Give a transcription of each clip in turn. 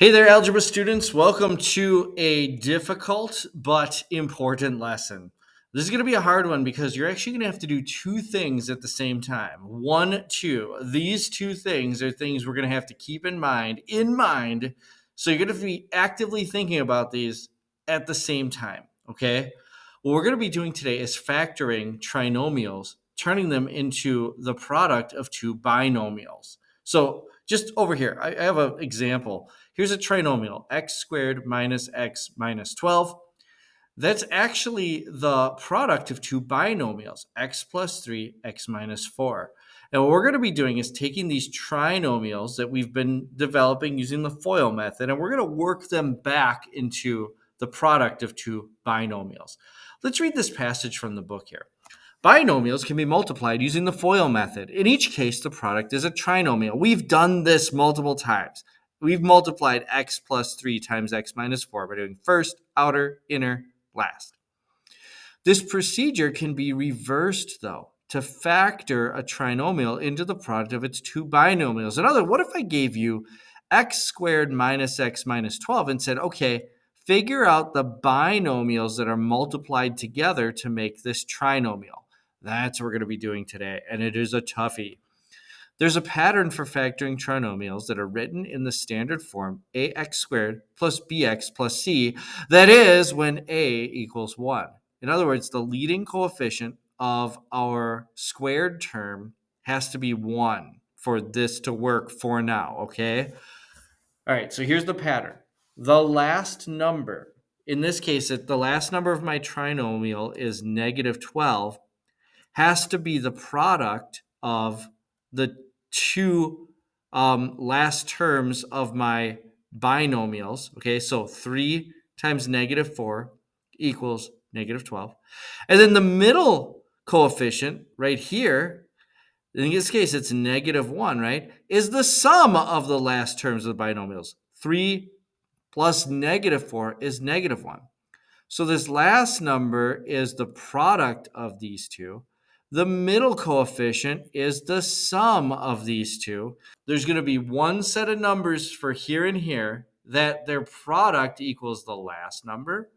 Hey there, algebra students. Welcome to a difficult but important lesson. This is going to be a hard one because you're actually going to have to do two things at the same time. One, two. These two things are things we're going to have to keep in mind. So you're going to have to be actively thinking about these at the same time, okay? What we're going to be doing today is factoring trinomials, turning them into the product of two binomials. So just over here, I have an example. Here's a trinomial, x squared minus x minus 12. That's actually the product of two binomials, x plus 3, x minus 4. And what we're going to be doing is taking these trinomials that we've been developing using the FOIL method, and we're going to work them back into the product of two binomials. Let's read this passage from the book here. Binomials can be multiplied using the FOIL method. In each case, the product is a trinomial. We've done this multiple times. We've multiplied x plus 3 times x minus 4 by doing first, outer, inner, last. This procedure can be reversed, though, to factor a trinomial into the product of its two binomials. In other words, what if I gave you x squared minus x minus 12 and said, okay, figure out the binomials that are multiplied together to make this trinomial? That's what we're going to be doing today, and it is a toughie. There's a pattern for factoring trinomials that are written in the standard form ax squared plus bx plus c. That is when a equals 1. In other words, the leading coefficient of our squared term has to be 1 for this to work for now, okay? All right, so here's the pattern. The last number, in this case, the last number of my trinomial is negative 12, has to be the product of the two last terms of my binomials. Okay, so 3 times negative 4 equals negative 12. And then the middle coefficient right here, in this case, it's negative 1, right, is the sum of the last terms of the binomials. 3 plus negative 4 is negative 1. So this last number is the product of these two. The middle coefficient is the sum of these two. There's going to be one set of numbers for here and here that their product equals the last number,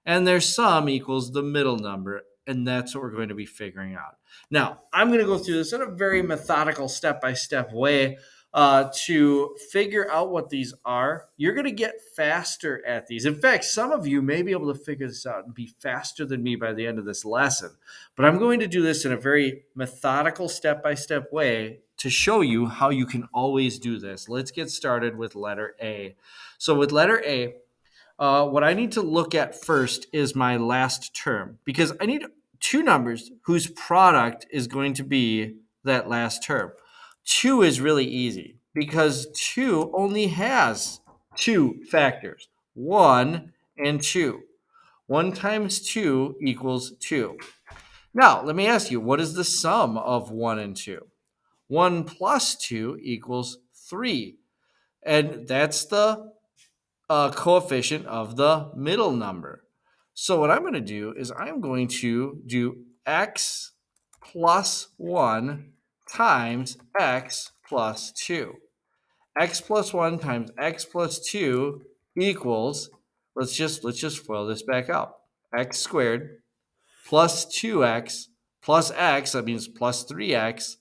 and their sum equals the middle number. And that's what we're going to be figuring out. Now, I'm going to go through this in a very methodical, step-by-step way to figure out what these are. You're going to get faster at these. In fact, some of you may be able to figure this out and be faster than me by the end of this lesson. But I'm going to do this in a very methodical, step-by-step way to show you how you can always do this. Let's get started with letter A. So with letter A, what I need to look at first is my last term, because I need two numbers whose product is going to be that last term. 2 is really easy because 2 only has two factors, 1 and 2. 1 times 2 equals 2. Now, let me ask you, what is the sum of 1 and 2? 1 plus 2 equals 3. And that's the coefficient of the middle number. So what I'm going to do is I'm going to do x plus 1 times x plus 2. X plus 1 times x plus 2 equals, let's just FOIL this back out. X squared plus 2x plus x, that means plus 3x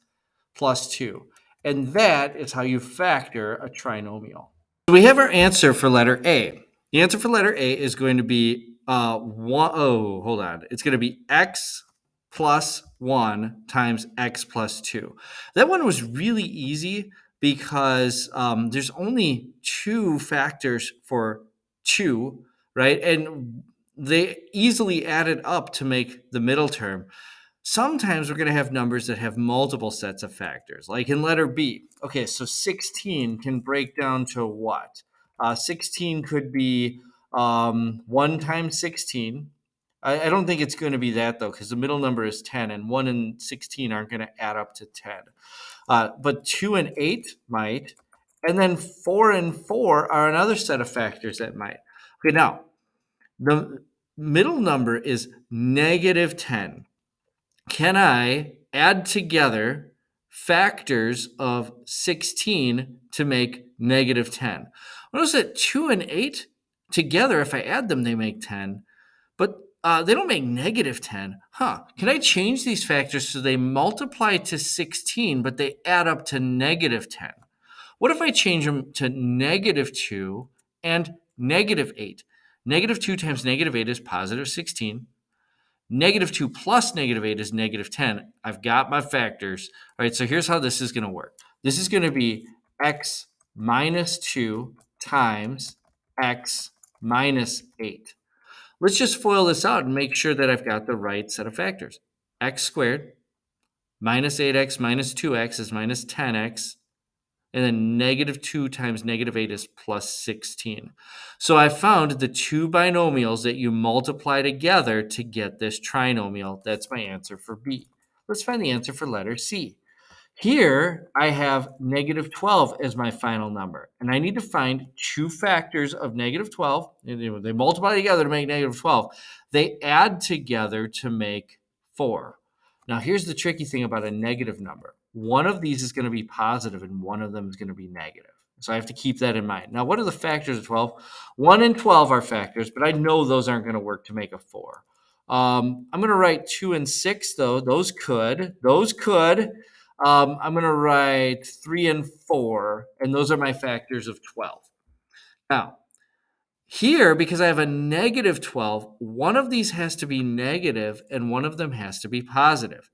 plus 2. And that is how you factor a trinomial. So we have our answer for letter A. The answer for letter A is going to be it's going to be x plus 1 times x plus 2. That one was really easy because there's only two factors for 2, right? And they easily added up to make the middle term. Sometimes we're going to have numbers that have multiple sets of factors, like in letter B. Okay, so 16 can break down to what? 16 could be 1 times 16. I don't think it's going to be that, though, because the middle number is 10, and 1 and 16 aren't going to add up to 10. But 2 and 8 might, and then 4 and 4 are another set of factors that might. Okay, now, the middle number is negative 10. Can I add together factors of 16 to make negative 10? Notice that 2 and 8 together, if I add them, they make 10. But they don't make negative 10. Can I change these factors so they multiply to 16, but they add up to negative 10? What if I change them to negative 2 and negative 8? Negative 2 times negative 8 is positive 16. Negative 2 plus negative 8 is negative 10. I've got my factors. All right, so here's how this is going to work. This is going to be x minus 2 times x minus 8. Let's just FOIL this out and make sure that I've got the right set of factors. X squared minus 8x minus 2x is minus 10x. And then negative 2 times negative 8 is plus 16. So I found the two binomials that you multiply together to get this trinomial. That's my answer for B. Let's find the answer for letter C. Here, I have negative 12 as my final number, and I need to find two factors of negative 12. They multiply together to make negative 12. They add together to make 4. Now, here's the tricky thing about a negative number. One of these is going to be positive, and one of them is going to be negative. So I have to keep that in mind. Now, what are the factors of 12? 1 and 12 are factors, but I know those aren't going to work to make a 4. I'm going to write 2 and 6, though. Those could. I'm going to write 3 and 4, and those are my factors of 12. Now, here, because I have a negative 12, one of these has to be negative, and one of them has to be positive.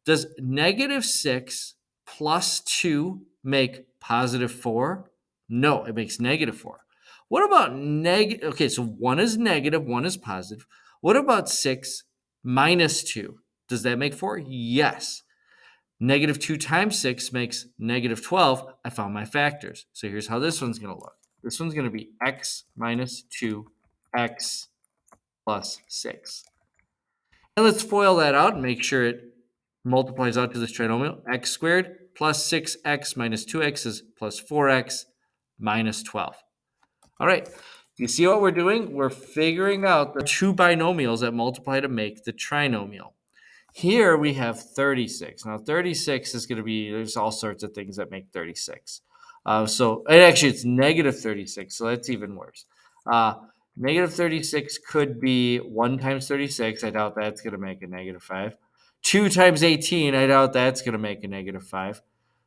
Does negative 6 plus 2 make positive 4? No, it makes negative 4. What about negative? Okay, so one is negative, one is positive. What about 6 minus 2? Does that make 4? Yes. Negative 2 times 6 makes negative 12. I found my factors. So here's how this one's going to look. This one's going to be x minus 2x plus 6. And let's FOIL that out and make sure it multiplies out to this trinomial. X squared plus 6x minus 2x is plus 4x minus 12. All right. You see what we're doing? We're figuring out the two binomials that multiply to make the trinomial. Here we have 36. Now 36 is going to be, there's all sorts of things that make 36. It's negative 36, so that's even worse. Negative 36 could be 1 times 36. I doubt that's going to make a negative 5. 2 times 18. I doubt that's going to make a negative 5.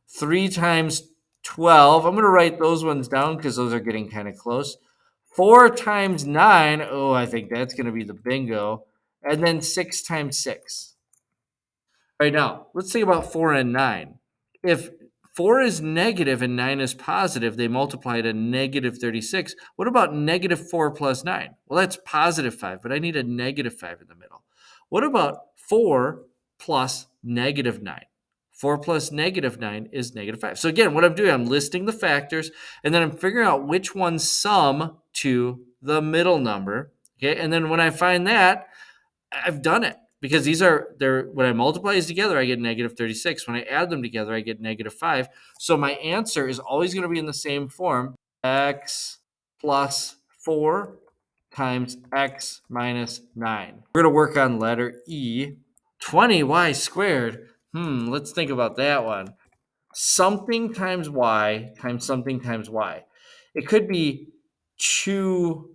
3 times 12. I'm going to write those ones down because those are getting kind of close. 4 times 9. Oh, I think that's going to be the bingo. And then 6 times 6. Right now, let's think about 4 and 9. If 4 is negative and 9 is positive, they multiply to negative 36. What about negative 4 plus 9? Well, that's positive 5, but I need a negative 5 in the middle. What about 4 plus negative 9? 4 plus negative 9 is negative 5. So again, what I'm doing, I'm listing the factors, and then I'm figuring out which ones sum to the middle number. Okay, and then when I find that, I've done it. Because when I multiply these together, I get negative 36. When I add them together, I get negative 5. So my answer is always going to be in the same form. X plus 4 times x minus 9. We're going to work on letter E. 20y squared. Let's think about that one. Something times y times something times y. It could be 2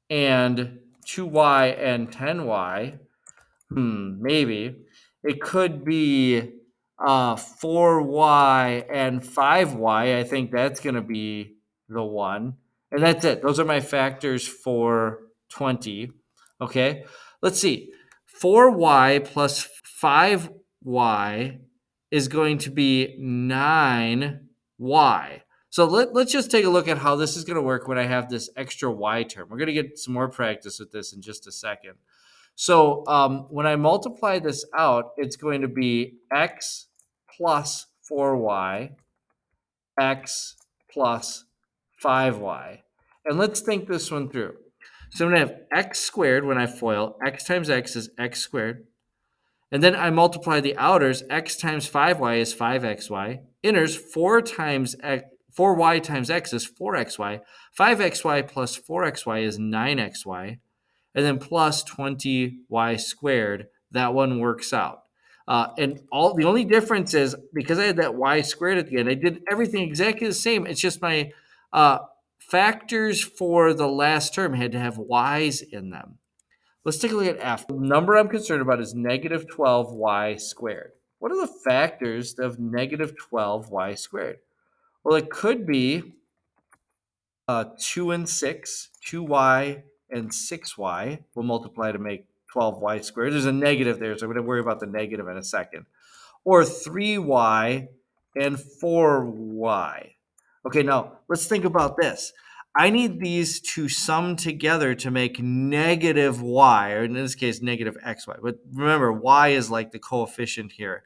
and 2y and 10y. Maybe. It could be 4y and 5y. I think that's going to be the one. And that's it. Those are my factors for 20. Okay. Let's see. 4y plus 5y is going to be 9y. So let's just take a look at how this is going to work when I have this extra y term. We're going to get some more practice with this in just a second. So when I multiply this out, it's going to be x plus 4y, x plus 5y. And let's think this one through. So I'm going to have x squared when I FOIL. X times x is x squared. And then I multiply the outers. X times 5y is 5xy. Inners, 4y times x is 4xy. 5xy plus 4xy is 9xy. And then plus 20y squared, that one works out. And the only difference is because I had that y squared at the end, I did everything exactly the same. It's just my factors for the last term had to have y's in them. Let's take a look at f. The number I'm concerned about is negative 12y squared. What are the factors of negative 12y squared? Well, it could be 2 and 6, 2y and 6y. We'll multiply to make 12y squared. There's a negative there, so I'm going to worry about the negative in a second. Or 3y and 4y. Okay, now let's think about this. I need these to sum together to make negative y, or in this case, negative xy. But remember, y is like the coefficient here.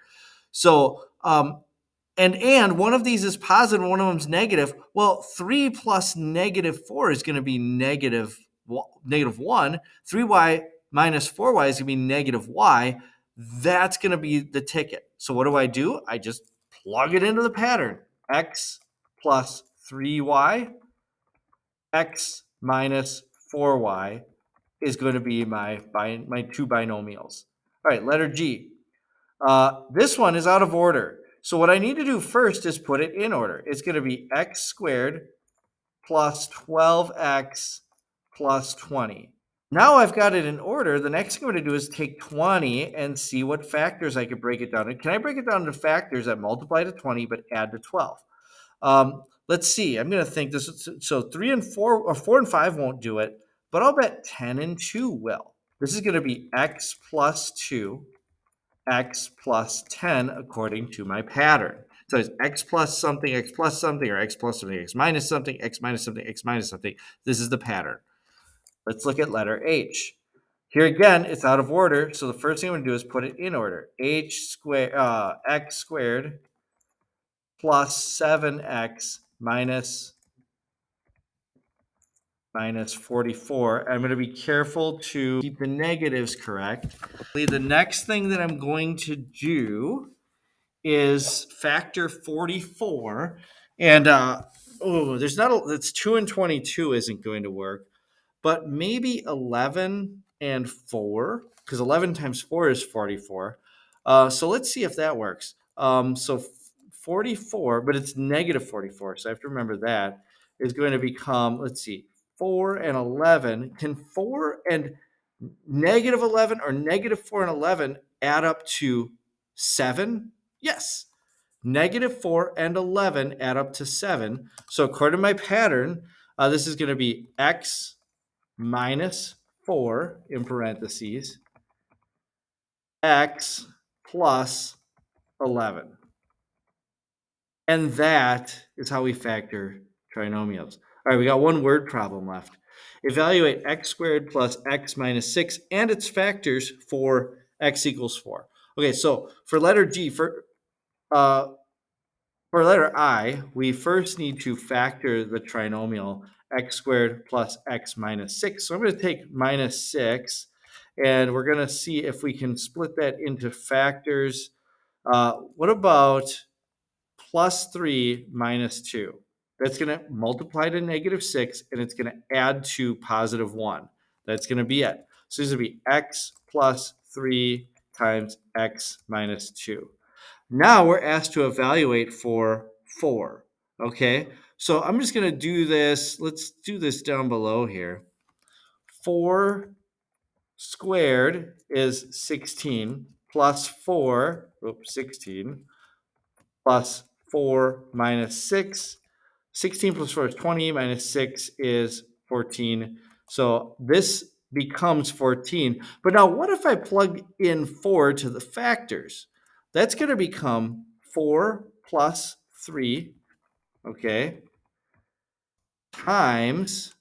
So, and one of these is positive, one of them is negative. Well, 3 plus negative 4 is going to be negative 1. 3y minus 4y is going to be negative y. That's going to be the ticket. So what do? I just plug it into the pattern. X plus 3y, x minus 4y is going to be my two binomials. All right, letter G. This one is out of order. So what I need to do first is put it in order. It's going to be x squared plus 12x plus 20. Now I've got it in order. The next thing I'm going to do is take 20 and see what factors I could break it down. And can I break it down into factors that multiply to 20 but add to 12? Let's see. I'm going to think this. So 3 and 4, or 4 and 5 won't do it, but I'll bet 10 and 2 will. This is going to be x plus 2, x plus 10 according to my pattern. So it's x plus something, or x plus something, x minus something, x minus something, x minus something. This is the pattern. Let's look at letter H. Here again, it's out of order. So the first thing I'm going to do is put it in order. X squared plus 7x minus 44. I'm going to be careful to keep the negatives correct. The next thing that I'm going to do is factor 44. And that's 2 and 22 isn't going to work. But maybe 11 and 4, because 11 times 4 is 44. So let's see if that works. So 44, but it's negative 44, so I have to remember that, is going to become, let's see, 4 and 11. Can 4 and negative 11 or negative 4 and 11 add up to 7? Yes. Negative 4 and 11 add up to 7. So according to my pattern, this is going to be x minus 4 in parentheses, x plus 11. And that is how we factor trinomials. All right, we got one word problem left. Evaluate x squared plus x minus 6 and its factors for x equals 4. Okay, so for letter G, for letter I, we first need to factor the trinomial x squared plus x minus 6. So I'm going to take minus 6, and we're going to see if we can split that into factors. What about plus 3 minus 2? That's going to multiply to negative 6, and it's going to add to positive 1. That's going to be it. So this is going to be x plus 3 times x minus 2. Now we're asked to evaluate for 4, okay? So I'm just going to do this. Let's do this down below here. 4 squared is 16 plus 16 plus 4 minus 6. 16 plus 4 is 20, minus 6 is 14. So this becomes 14. But now what if I plug in 4 to the factors? That's going to become 4 plus 3, okay, times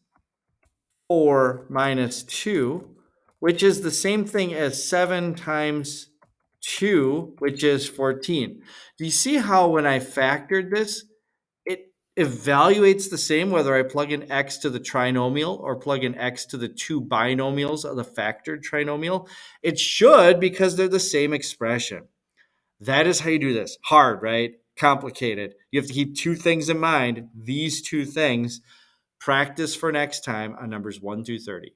4 minus 2, which is the same thing as 7 times 2, which is 14. Do you see how when I factored this, it evaluates the same whether I plug in x to the trinomial or plug in x to the two binomials of the factored trinomial? It should, because they're the same expression. That is how you do this. Hard, right? Complicated. You have to keep two things in mind. These two things. Practice for next time on numbers 1 through 30.